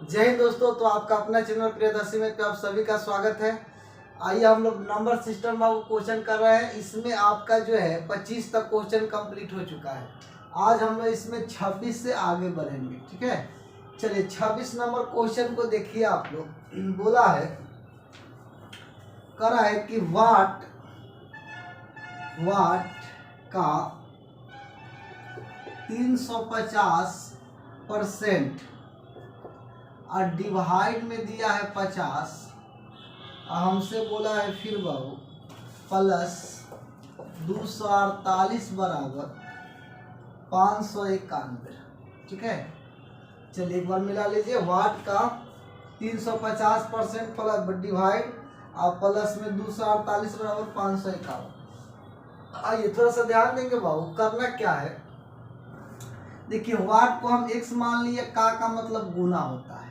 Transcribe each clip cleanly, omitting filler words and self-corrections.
जय हिंद दोस्तों। तो आपका अपना चैनल प्रियदर्शी में आप सभी का स्वागत है। आइए हम लोग नंबर सिस्टम में क्वेश्चन कर रहे हैं। इसमें आपका जो है 25 तक क्वेश्चन कंप्लीट हो चुका है। आज हम लोग इसमें 26 से आगे बढ़ेंगे। ठीक है, चलिए 26 नंबर क्वेश्चन को देखिए। आप लोग बोला है, करा है कि वाट का 350% और डिवाइड में दिया है 50। हमसे बोला है फिर बहु प्लस 248 बराबर 591। ठीक है, चलिए एक बार मिला लीजिए। वाट का 350% प्लस डिवाइड और प्लस में 248 बराबर 551। आइए थोड़ा सा ध्यान देंगे बाबू, करना क्या है। देखिए वाट को हम x मान लिए, का मतलब गुना होता है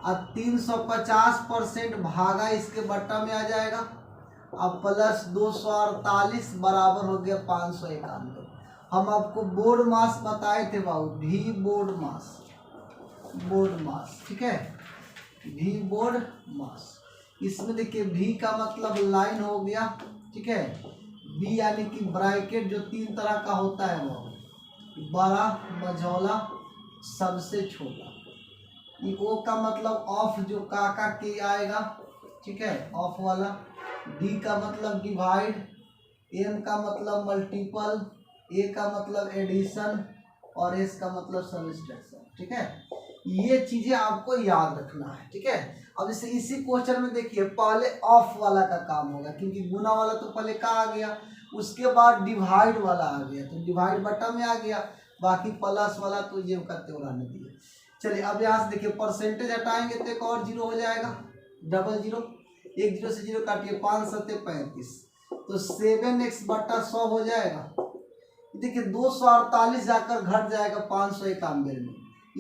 और 350% भागा इसके बट्टा में आ जाएगा। अब प्लस 248 बराबर हो गया 591। हम आपको बोर्ड मास बताए थे बाबू, भी बोर्ड मास। ठीक है, भी बोर्ड मास। इसमें देखिए भी का मतलब लाइन हो गया। ठीक है, बी यानी कि ब्रैकेट जो 3 तरह का होता है वो बड़ा, मझौला, सबसे छोटा। ओ का मतलब ऑफ, जो का के आएगा। ठीक है, ऑफ वाला। डी का मतलब डिवाइड, एम का मतलब मल्टीपल, ए का मतलब एडिशन और एस का मतलब सब्ट्रैक्शन। ठीक है, ये चीजें आपको याद रखना है। ठीक है, अब इसी क्वेश्चन में देखिए पहले ऑफ वाला का काम होगा, क्योंकि गुना वाला तो पहले का आ गया, उसके बाद डिवाइड वाला आ गया, तो डिवाइड बट्टा में आ गया। बाकी प्लस वाला तो ये करते हुए रहने दिए। चलिए अब यहाँ से देखिए परसेंटेज हटाएंगे तो एक और जीरो हो जाएगा, डबल जीरो। एक जीरो से जीरो काटिए, 5 7 35, तो 7x बट्टा 100 हो जाएगा। देखिए 248 जाकर घट जाएगा 591 में।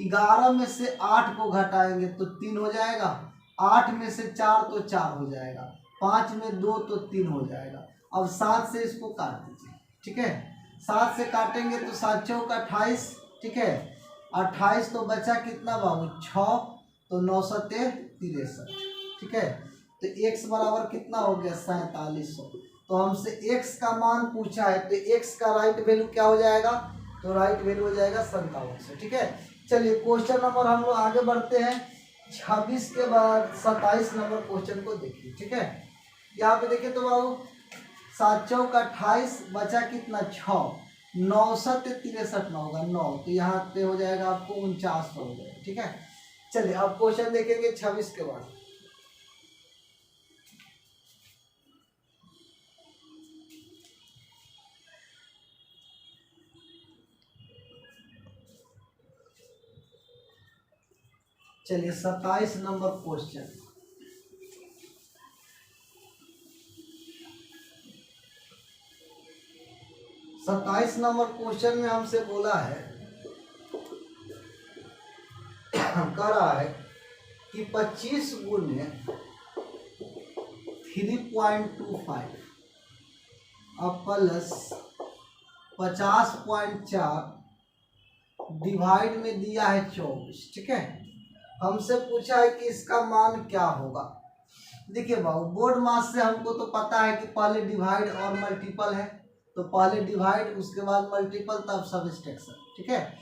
11 में से 8 को घटाएंगे तो 3 हो जाएगा। 8 में से 4 तो 4 हो जाएगा। 5 में 2 तो 3 हो जाएगा। अब 7 से इसको काट दीजिए। ठीक है, 7 से काटेंगे तो 7 चौक 28। ठीक है, 28 तो बचा कितना बाबू 6, तो 9 7 63। ठीक है, तो x बराबर कितना हो गया 4700। तो हमसे x का मान पूछा है, तो x का राइट वैल्यू क्या हो जाएगा, तो राइट वैल्यू हो जाएगा 5700। ठीक है, चलिए क्वेश्चन नंबर हम लोग आगे बढ़ते हैं। 26 के बाद 27 नंबर क्वेश्चन को देखिए। ठीक है, यहाँ पे देखिए तो बाबू 7 चौक 28, बचा कितना 6, 9 7 63 में होगा 9, तो यहाँ पे हो जाएगा आपको 49 हो जाएगा। ठीक है, चलिए अब क्वेश्चन देखेंगे 26 के बाद। चलिए 27 नंबर क्वेश्चन। सत्ताईस नंबर क्वेश्चन में हमसे बोला है, कह रहा है कि 25 गुने 3.25 अब प्लस 50.4 डिवाइड में दिया है 24। ठीक है, हमसे पूछा है कि इसका मान क्या होगा। देखिए बाबू बोर्ड मास से हमको तो पता है कि पहले डिवाइड और मल्टीपल है, तो पहले डिवाइड उसके बाद मल्टीपल तब सब्ट्रैक्शन। ठीक है,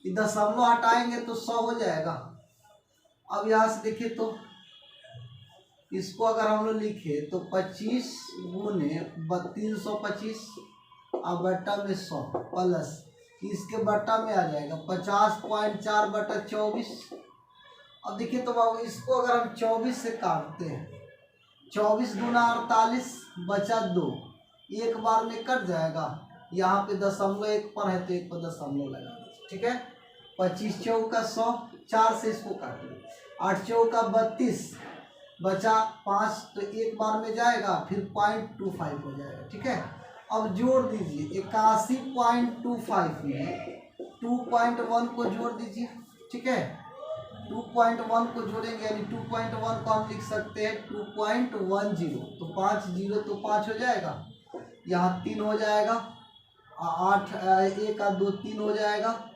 दशमलव हटाएंगे तो 100 हो जाएगा। अब यहाँ से देखिए तो इसको अगर हम लोग लिखे तो 25 गुने 325 और बट्टा में 100 प्लस इसके बट्टा में आ जाएगा 50.4 बट्टा 24। अब देखिए तो बाबू इसको अगर हम 24 से काटते हैं, 24 गुना 48 बचा 2, एक बार में कट जाएगा। यहाँ पे दशमलव एक पर है तो एक पर दशमलव लगा दीजिए। ठीक है, 25 चौका 100, 4 से इसको काटिए, 8 चौका 32, बचा 5 तो एक बार में जाएगा, फिर 0.25 हो जाएगा। ठीक है, अब जोड़ दीजिए 81.25 में 2.1 को जोड़ दीजिए। ठीक है, 2.1 को जोड़ेंगे यानी 2.1 को हम लिख सकते हैं 2.10, तो 5 0 तो 5 हो जाएगा, यहाँ 3 हो जाएगा, 8 1 2 3 हो जाएगा,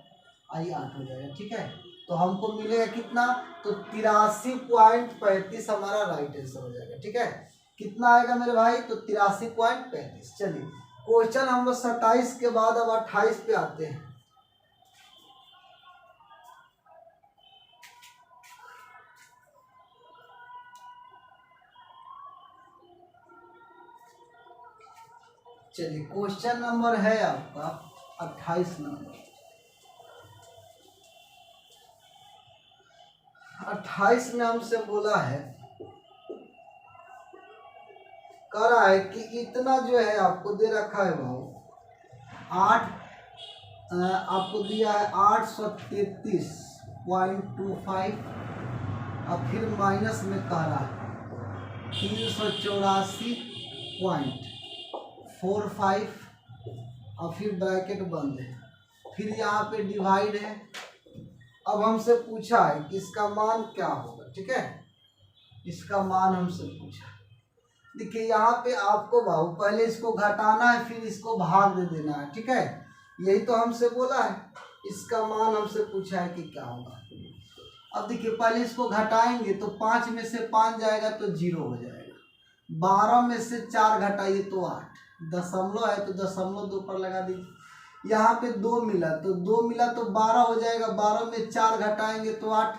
आई 8 हो जाएगा। ठीक है, तो हमको मिलेगा कितना, तो 83.35 हमारा राइट आंसर हो जाएगा। ठीक है, कितना आएगा मेरे भाई, तो 83.35। चलिए क्वेश्चन हम लोग 27 के बाद अब 28 पे आते हैं। चलिए क्वेश्चन नंबर है आपका 28 नंबर। 28 में हमसे बोला है, कह रहा है कि इतना जो है आपको दे रखा है भाव 8, आपको दिया है 833.25 और फिर माइनस में कह रहा है 384.45 और फिर ब्रैकेट बंद है, फिर यहाँ पे डिवाइड है। अब हमसे पूछा है कि इसका मान क्या होगा। ठीक है, इसका मान हमसे पूछा। देखिए यहाँ पे आपको भाव पहले इसको घटाना है, फिर इसको भाग दे देना है। ठीक है, यही तो हमसे बोला है। इसका मान हमसे पूछा है कि क्या होगा। अब देखिए पहले इसको घटाएंगे तो 5 में से 5 जाएगा तो 0 हो जाएगा। 12 में से 4 घटाइए तो 8, दशमलव है तो दशमलव 2 पर लगा दीजिए। यहाँ पे 2 मिला तो 2 मिला तो 12 हो जाएगा। 12 में 4 घटाएंगे तो 8,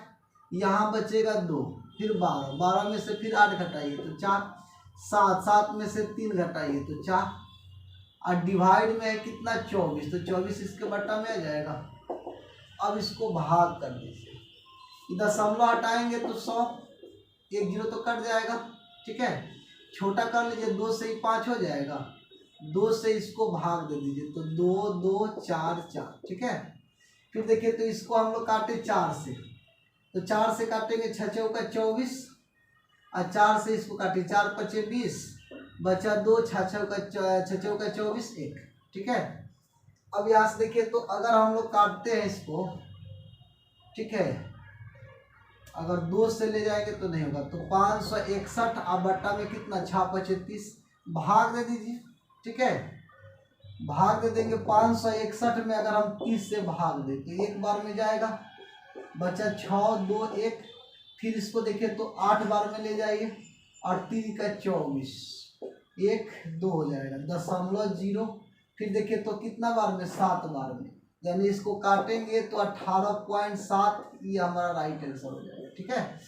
यहाँ बचेगा 2, फिर 12, 12 में से फिर 8 घटाइए तो 4, 7, 7 में से 3 घटाइए तो 4 और डिवाइड में है कितना 24, तो 24 इसके बट्टा में आ जाएगा। अब इसको भाग कर दीजिए, दशमलव हटाएंगे तो 100, 1 0 तो कट जाएगा। ठीक है, छोटा कर लीजिए, 2 से ही 5 हो जाएगा, 2 से इसको भाग दे दीजिए तो 2 2 4 4। ठीक है, फिर देखिए तो इसको हम लोग काटे 4 से, तो 4 से काटेंगे 6 चौका 24 और 4 से इसको काटे 4 5 20, बचा 2, 6 चौका 24 1। ठीक है, अब यहाँ से देखिए तो अगर हम लोग काटते हैं इसको, ठीक है, अगर 2 से ले जाएंगे तो नहीं होगा, तो 561 और बट्टा में कितना 6 5 30, भाग दे दीजिए। ठीक है, भाग दे देंगे 561 में अगर हम 30 से भाग दें तो एक बार में जाएगा, बचा 6 2 1, फिर इसको देखिए तो 8 बार में ले जाइए और 3 का 24, 1 2 हो जाएगा, दशमलव 0, फिर देखिए तो कितना बार में 7 बार में, यानी इसको काटेंगे तो 18.7, ये हमारा राइट आंसर हो जाएगा। ठीक है,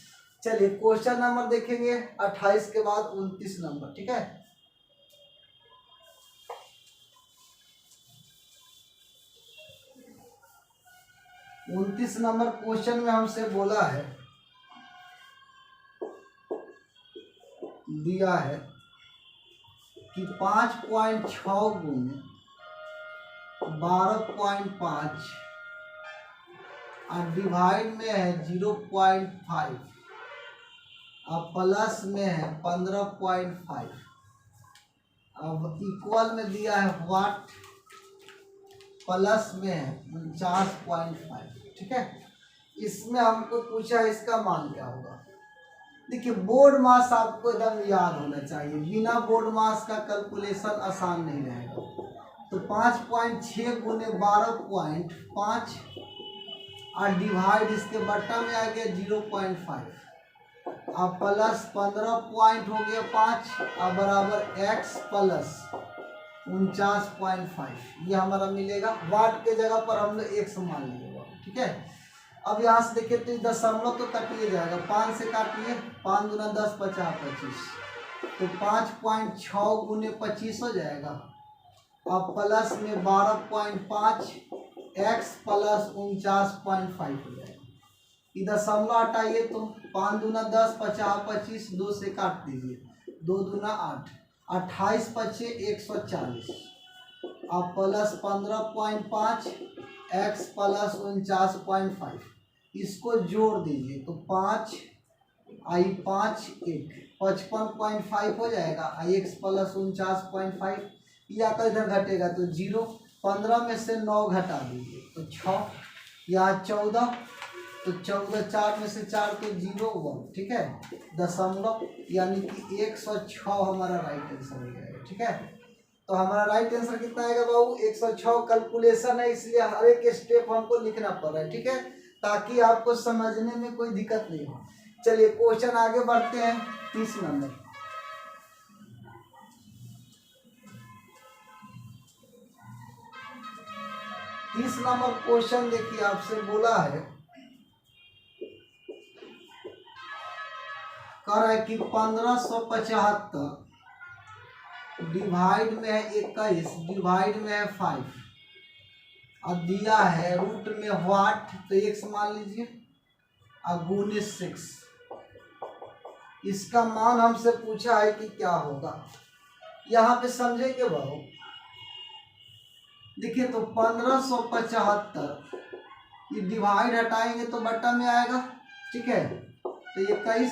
चलिए क्वेश्चन नंबर देखेंगे 28 के बाद 29 नंबर। ठीक है, 29 नंबर क्वेश्चन में हमसे बोला है, दिया है कि 5.6 गुने 12.5 और डिवाइड में है 0.5 और प्लस में है 15.5। अब इक्वल में दिया है व्हाट, प्लस में है 49.5। ठीक है, इसमें हमको पूछा है इसका मान क्या होगा। देखिए बोर्ड मास आपको एकदम याद होना चाहिए, बिना बोर्ड मास का कैलकुलेशन आसान नहीं रहेगा। तो 5.6 गुने 12.5 और डिवाइड इसके बट्टा में आ गया 0.5 और प्लस 15 पॉइंट हो गया 5 और बराबर x प्लस 49.5, ये हमारा मिलेगा। वाट के जगह पर हम लोग x मान लिएगा। ठीक है, अब यहाँ से देखिए तो दशमलव तो कटिए जाएगा, 5 से काटिए, 5 दूना 10 50 25, तो 5.6 गुने 25 हो जाएगा और प्लस में 12.5 x प्लस 49.5 हो जाएगा। इधर दशमलव हटाइए तो 5 दूना 10 50 25, 2 से काट दीजिए, 2 दूना 8, 28 पचे 140 और प्लस 15.5 x प्लस 49.5, इसको जोड़ दीजिए तो 5 आई 5 1 55.5 हो जाएगा, आई x प्लस 49.5, या कर इधर घटेगा तो 0, 15 में से 9 घटा दीजिए तो 6, यहाँ 14, तो 14 4 में से 4 तो 0 1। ठीक है, दशमलव यानी कि 106 हमारा राइट आंसर हो जाएगा। ठीक है, तो हमारा राइट आंसर कितना आएगा बाबू, 106। कैलकुलेशन है इसलिए हर एक स्टेप हमको लिखना पड़ रहा है। ठीक है, ताकि आपको समझने में कोई दिक्कत नहीं हो। चलिए क्वेश्चन आगे बढ़ते हैं। 30 नंबर, क्वेश्चन देखिए, आपसे बोला है, कह रहा है कि 1575 डिवाइड में है 21, डिवाइड में है 5 और दिया है रूट में व्हाट, तो x मान लीजिए और गुने 6। इसका मान हमसे पूछा है कि क्या होगा। यहाँ पे समझेंगे बहु, देखिए तो 1575 ये डिवाइड हटाएंगे तो बट्टा में आएगा, ठीक है, तो 21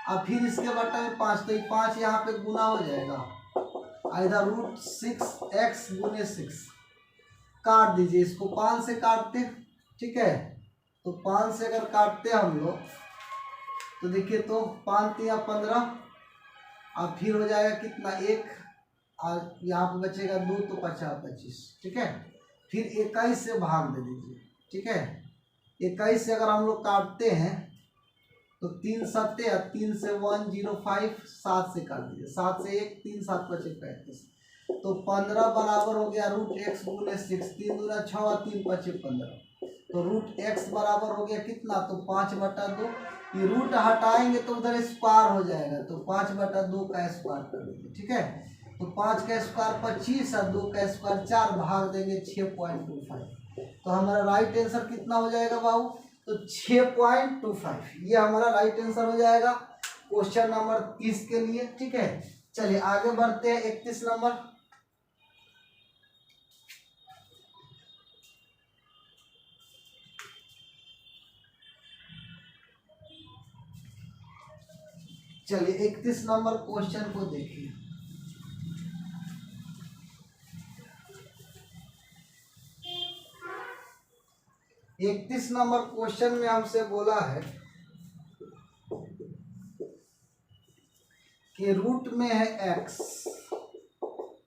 और फिर इसके बट्टा में 5, तो ये 5 यहाँ पे गुना हो जाएगा, इधर रूट 6x गुने 6। काट दीजिए इसको, 5 से काटते, ठीक है, तो 5 से अगर काटते हम लोग तो देखिए तो 5 या 15 और फिर हो जाएगा कितना 1 और यहाँ पे बचेगा 2 तो 50 25, ठीक है। फिर 21 से भाग दे दीजिए, ठीक है। 21 से अगर हम लोग काटते हैं तो 3 सत्ते 3 से 105, 7 से काट दीजिए, 7 से 1 3 7 बचे 35, तो 15 बराबर हो गया रूट x गुने 6, 3 दूना 6 और 3 बचे 15, तो रूट x बराबर हो गया कितना, तो 5/2। ये रूट हटाएंगे तो उधर स्क्वायर हो जाएगा, तो 5/2 का स्क्वायर कर देंगे, ठीक है। तो 5 का स्क्वायर 25 और 2 का स्क्वायर 4, भाग देंगे 6.25, तो हमारा राइट आंसर कितना हो जाएगा बाबू, तो 6.25। ये हमारा राइट आंसर हो जाएगा क्वेश्चन नंबर 30 के लिए, ठीक है। चलिए आगे बढ़ते हैं 31 नंबर। चलिए 31 नंबर क्वेश्चन को देखिए। इकतीस नंबर क्वेश्चन में हमसे बोला है कि रूट में है x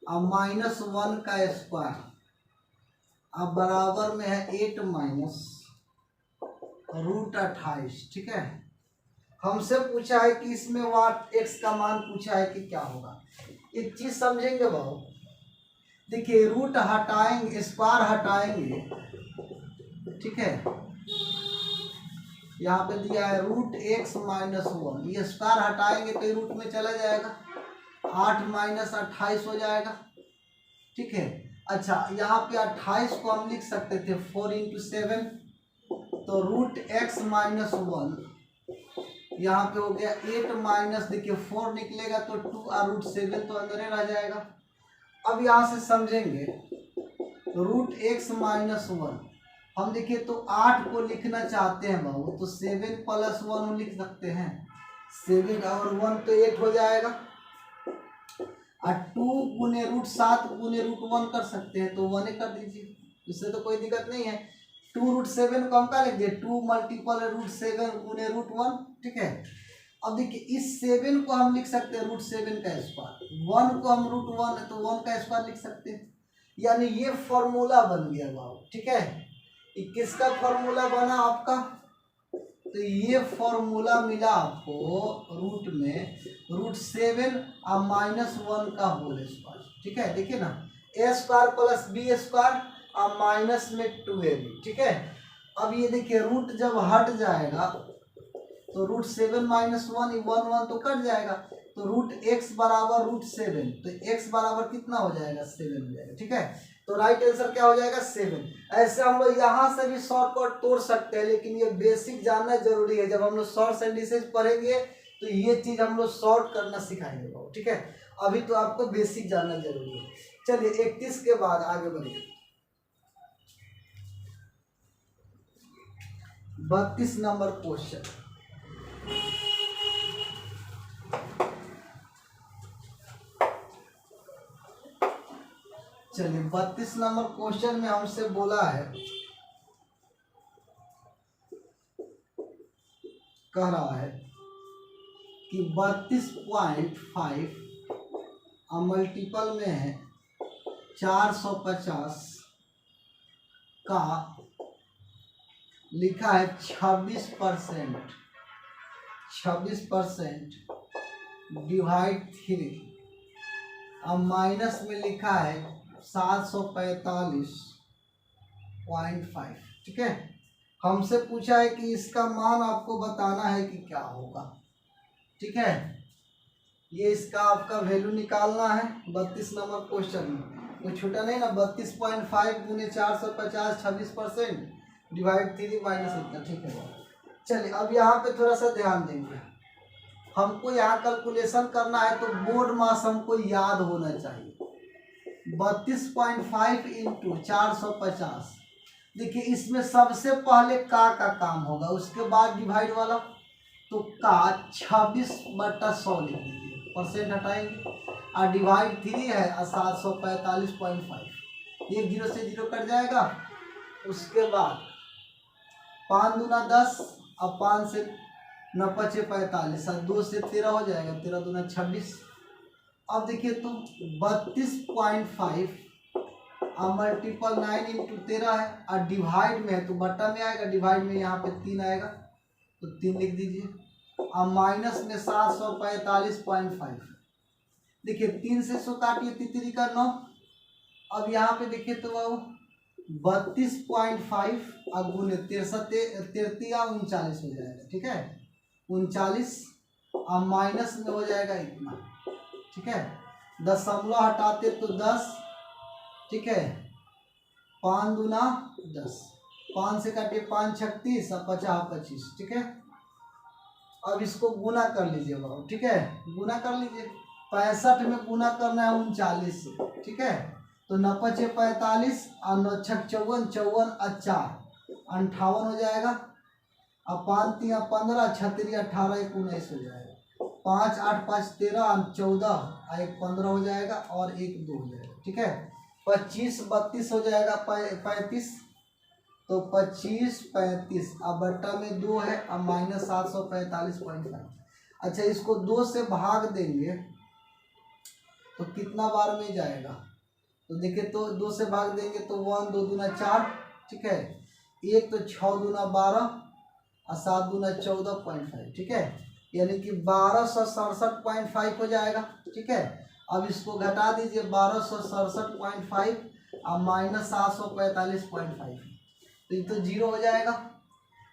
और -1 का स्क्वायर अब बराबर में है 8 माइनस रूट 28, ठीक है। हमसे पूछा है कि इसमें वाट x का मान पूछा है कि क्या होगा। एक चीज समझेंगे भाव, देखिए रूट हटाएंगे, स्क्वायर हटाएंगे, ठीक है। यहाँ पे दिया है रूट x -1, ये स्क्वायर हटाएंगे तो ये रूट में चला जाएगा, 8 माइनस 28 हो जाएगा, ठीक है। अच्छा यहाँ पे 28 को हम लिख सकते थे 4 × 7, तो रूट x -1 यहाँ पे हो गया 8 माइनस, देखिए 4 निकलेगा तो 2 और रूट 7 तो अंदर ही रह जाएगा। अब यहाँ से समझेंगे रूट x -1 हम देखिए तो 8 को लिखना चाहते हैं बाबू, तो 7 + 1 लिख सकते हैं, 7 और 1 तो 8 हो जाएगा, और 2 गुने रूट 7 गुने रूट 1 कर सकते हैं, तो 1 कर दीजिए, इससे तो कोई दिक्कत नहीं है। 2 रूट 7 को हम क्या लिख दिए, 2 × रूट 7 गुने रूट 1, ठीक है। अब देखिए इस 7 को हम लिख सकते हैं रूट 7 का स्क्वायर, 1 को हम रूट 1 है तो 1 का स्क्वायर लिख सकते हैं, यानी ये फॉर्मूला बन गया बाबू, ठीक है। किसका फॉर्मूला बना आपका, तो ये फॉर्मूला मिला आपको रूट में रूट 7 और -1 का होल स्क्वायर, ठीक है। देखिए ना a² + b² और माइनस में 2ab, ठीक है। अब ये देखिए रूट जब हट जाएगा तो रूट 7 - 1 1 तो कट जाएगा, तो रूट x बराबर रूट 7, तो x बराबर कितना हो जाएगा 7 हो जाएगा, ठीक है। तो राइट आंसर क्या हो जाएगा 7। ऐसे हम लोग यहाँ से भी शॉर्टकट तोड़ सकते हैं, लेकिन ये बेसिक जानना जरूरी है। जब हम लोग शॉर्ट्स एंड डिसेज पढ़ेंगे तो ये चीज हम लोग शॉर्ट करना सिखाएंगे, ठीक है। अभी तो आपको बेसिक जानना जरूरी है। चलिए 31 के बाद आगे बढ़िए। 32 नंबर क्वेश्चन, चलिए 32 नंबर क्वेश्चन में हमसे बोला है, कह रहा है कि 32.5 और मल्टीपल में है 450 का लिखा है 26%, 26% डिवाइड 3, अब माइनस में लिखा है 745.5। ठीक है, हमसे पूछा है कि इसका मान आपको बताना है कि क्या होगा। ठीक है, ये इसका आपका वैल्यू निकालना है 32 नंबर क्वेश्चन में। कोई छूटा नहीं ना, 32.5 गुने 450 26% डिवाइड 3 माइनस इतना। ठीक है, चलिए अब यहाँ पे थोड़ा सा ध्यान देंगे। हमको यहाँ कैलकुलेशन करना है तो बोर्ड मास हमको याद होना चाहिए। 32.5 इंटू 450, देखिए इसमें सबसे पहले का काम होगा, उसके बाद डिवाइड वाला, तो का 26/100 लिख दीजिए, परसेंट हटाएंगे, और डिवाइड 3 है 745.5, 1 0 से 0 कट जाएगा। उसके बाद 5 दूना 10, अब 5 से 9 5 45, और 2 से 13 हो जाएगा, 13 दूना 26। अब देखिए तो 32.5 अब मल्टीपल 9 इंटू 13 है, और डिवाइड में है तो बट्टा में आएगा, डिवाइड में यहाँ पे 3 आएगा तो 3 लिख दीजिए। अब माइनस में 745.5, देखिए 3 से 100 काटिए, तितरी का 9। अब यहाँ पे देखिए तो 32.5 अब गुने 33 या 39 हो जाएगा। ठीक है, 39, अब माइनस में हो जाएगा इतना। ठीक है, दशमलव हटाते तो 10। ठीक है, 5 दूना 10, 5 से काटिए 5 36 और 50 25। ठीक है, अब इसको गुना कर लीजिए बाबू। ठीक है, गुना कर लीजिए, 65 में गुना करना है 39 से। ठीक है, तो 9 5 45 और 9 6 54, 54 और 4 58 हो जाएगा। अब 5 3 15, 36 18 1 19 हो जाएगा। 5 8 5 13 14 और 1 15 हो जाएगा, और 1 2 हो जाएगा। ठीक है, 25 32 हो जाएगा, 35, तो 25 35, अब बट्टा में 2 है, अब माइनस 745.5। अच्छा, इसको 2 से भाग देंगे तो कितना बार में जाएगा, तो देखिए तो 2 से भाग देंगे तो 1 2 दूना 4। ठीक है, 1 तो 6 दूना 12 और 7 दूना 14.5। ठीक है, यानी कि 1267.5 हो जाएगा। ठीक है, अब इसको घटा दीजिए, 1267.5 और माइनस 745.5, तो ये तो 0 हो जाएगा।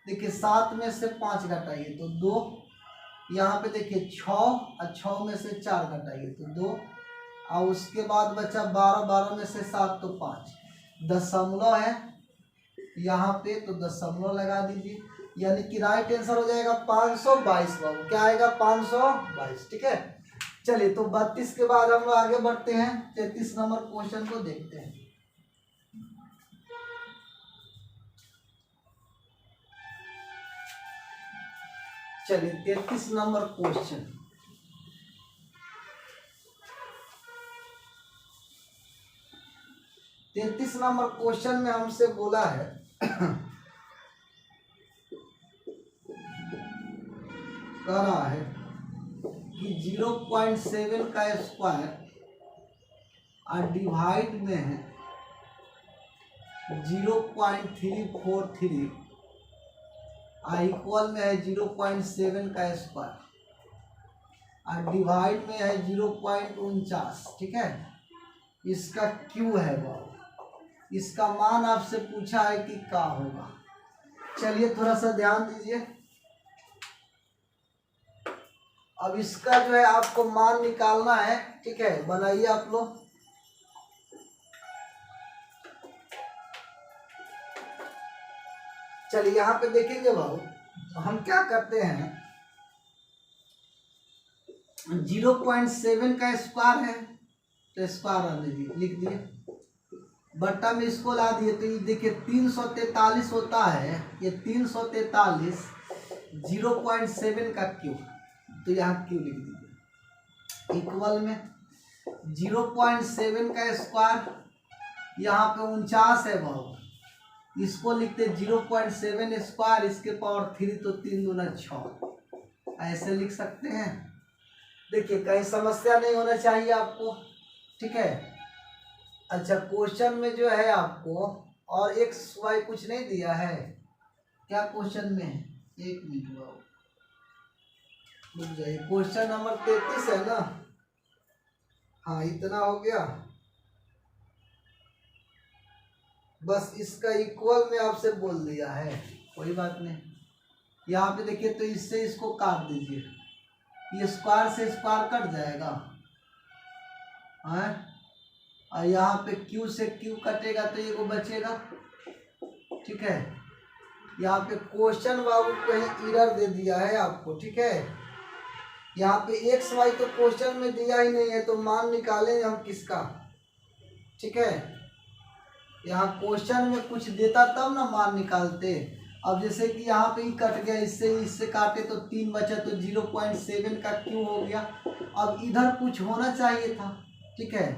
देखिए 7 में से 5 घटाइए तो 2, यहाँ पे देखिए 6 और 6 में से 4 घटाइए तो 2, और उसके बाद बचा 12, 12 में से 7 तो 5, दशमलव है यहाँ पे तो दशमलव लगा दीजिए, यानी कि राइट आंसर हो जाएगा 522 बाबू। क्या आएगा, 522। ठीक है, चलिए तो 32 के बाद हम लोग आगे बढ़ते हैं, 33 नंबर क्वेश्चन को देखते हैं। चलिए 33 नंबर क्वेश्चन, नंबर क्वेश्चन में हमसे बोला है कह रहा है कि 0.7 का स्क्वायर और डिवाइड में है 0.343 और इक्वल में है 0.7 का स्क्वायर और डिवाइड में है 0.49। ठीक है, इसका क्यू है वो, इसका मान आपसे पूछा है कि क्या होगा। चलिए थोड़ा सा ध्यान दीजिए, अब इसका जो है आपको मान निकालना है। ठीक है, बनाइए आप लोग। चलिए यहाँ पे देखेंगे बाबू, हम क्या करते हैं, 0.7 का स्क्वायर है तो स्क्वायर लिख दिए, बट्टा में इसको ला दिए तो ये देखिए 343 होता है, ये 343 0.7 का क्यूब, तो यहाँ क्यूब लिख दीजिए, इक्वल में 0.7 का स्क्वायर, यहाँ पे 49 है बाबू, इसको लिखते 0.7 स्क्वायर, इसके पावर 3 तो 3 दूना 6, ऐसे लिख सकते हैं। देखिए कहीं समस्या नहीं होना चाहिए आपको। ठीक है, अच्छा क्वेश्चन में जो है आपको और एक्स वाई कुछ नहीं दिया है, क्या क्वेश्चन में है? एक मिनट बाबू रुक जाइए, क्वेश्चन नंबर 33 है ना। हाँ इतना हो गया, बस इसका इक्वल में आपसे बोल दिया है, कोई बात नहीं। यहाँ पे देखिए तो इससे इसको काट दीजिए, ये स्क्वायर से स्क्वायर कट जाएगा है, और यहाँ पे क्यू से क्यू कटेगा तो ये को बचेगा। ठीक है, यहाँ पे क्वेश्चन बाबू कहीं एरर दे दिया है आपको। ठीक है, यहाँ पे एक्स वाई तो क्वेश्चन में दिया ही नहीं है, तो मान निकालेंगे हम किसका। ठीक है, यहाँ क्वेश्चन में कुछ देता तब ना मान निकालते। अब जैसे कि यहाँ पे ही कट गया, इससे काटे तो 3 बचा, तो 0.7 का क्यू हो गया। अब इधर कुछ होना चाहिए था। ठीक है,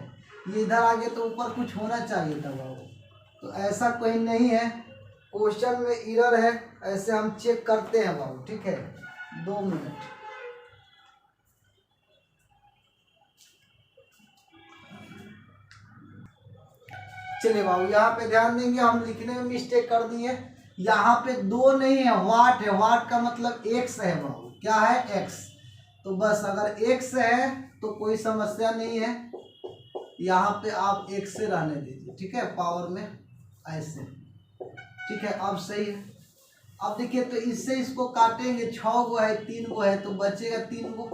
ये इधर आ गया तो ऊपर कुछ होना चाहिए था बाबू, तो ऐसा कहीं नहीं है, क्वेश्चन में एरर है, ऐसे हम चेक करते हैं बाबू। ठीक है, 2 मिनट। चलिए बाबू यहाँ पे ध्यान देंगे, हम लिखने में मिस्टेक कर दिए। यहाँ पे 2 नहीं है, वाट है, वाट का मतलब x है बाबू। क्या है? x। तो बस अगर x है तो कोई समस्या नहीं है, यहाँ पे आप x से रहने दीजिए। ठीक है, पावर में ऐसे। ठीक है, अब सही है। अब देखिए तो इससे इसको काटेंगे, 6 गो है, 3 गो है, तो बचेगा 3 गो।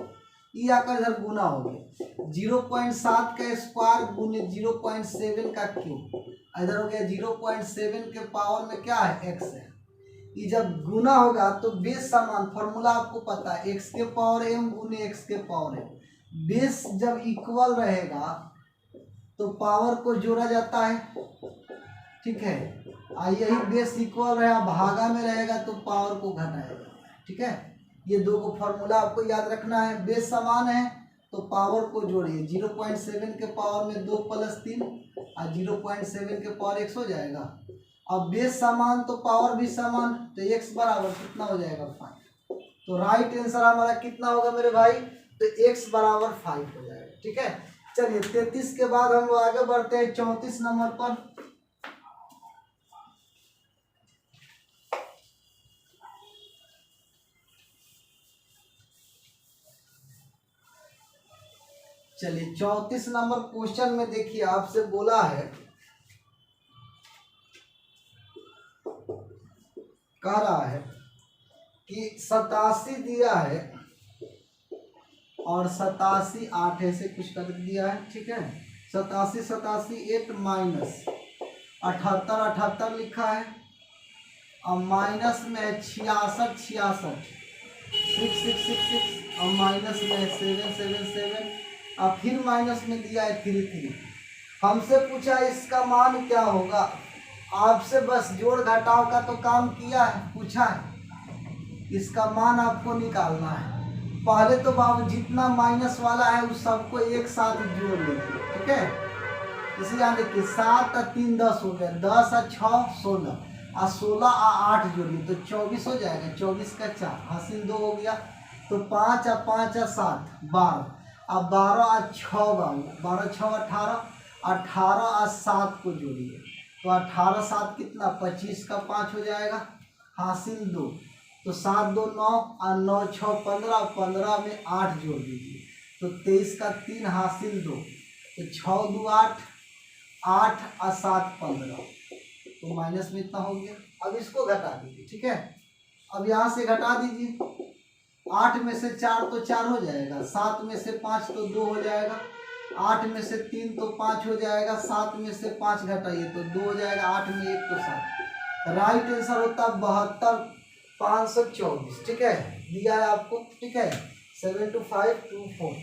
ये आकर इधर गुना हो गया, 0.7 का स्क्वायर गुने 0.7 का क्यूब, इधर हो गया 0.7 के पावर में क्या है? x है। ये जब गुना होगा तो बेस समान, फॉर्मूला आपको पता है, x के पावर m गुने x के पावर m। बेस जब इक्वल रहेगा तो पावर को जोड़ा जाता है। ठीक है, यही बेस इक्वल रहे, भागा में रहेगा तो पावर को घटाएगा। ठीक है, ये 2 को फॉर्मूला आपको याद रखना है। बेस समान है तो पावर को जोड़िए, 0.7 के पावर में 2 + 3 और 0.7 के पावर x हो जाएगा। अब बेस समान तो पावर भी समान, तो x बराबर कितना हो जाएगा? 5। तो राइट आंसर हमारा कितना होगा मेरे भाई? तो x बराबर 5 हो जाएगा। ठीक है, चलिए 33 के बाद हम आगे बढ़ते हैं 34 नंबर पर। चलिए 34 नंबर क्वेश्चन में देखिए आपसे बोला है, कह रहा है कि 87 दिया है और 87 8 ऐसे कुछ कर दिया है। ठीक है, 87 8 माइनस 78 78 लिखा है, और माइनस में 66 66 6 6 6 6, और माइनस में 7 7 7, और फिर माइनस में दिया है 3 3। हमसे पूछा इसका मान क्या होगा। आपसे बस जोड़ घटाव का तो काम किया है, पूछा है, इसका मान आपको निकालना है। पहले तो बाबू जितना माइनस वाला है उस सबको एक साथ जोड़ लीजिए। ठीक है, इसे यहाँ देखिए 7 और 3 10 हो गया, 10 और 6 16, और 16 और 8 जोड़िए तो 24 हो जाएगा, 24 का 4 हासिल 2 हो गया, तो 5 और 5 और 7 12, अब 12 और 6 बाबू, 12 6 18, 18 और 7 को जोड़िए तो 18 7 कितना? 25 का 5 हो जाएगा, हासिल 2, तो 7 2 9 और 9 6 15, 15 में 8 जोड़ दीजिए तो 23 का 3 हासिल 2, तो 6 2 8, 8 और 7 15, तो माइनस में इतना हो गया। अब इसको घटा दीजिए। ठीक है, अब यहाँ से घटा दीजिए, 8 में से 4 तो 4 हो जाएगा, 7 में से 5 तो 2 हो जाएगा, 8 में से 3 तो 5 हो जाएगा, 7 में से 5 घटाइए तो 2 हो जाएगा, 8 में 1 तो 7। राइट आंसर होता 72 524। ठीक है, दिया है आपको। ठीक है, 72524।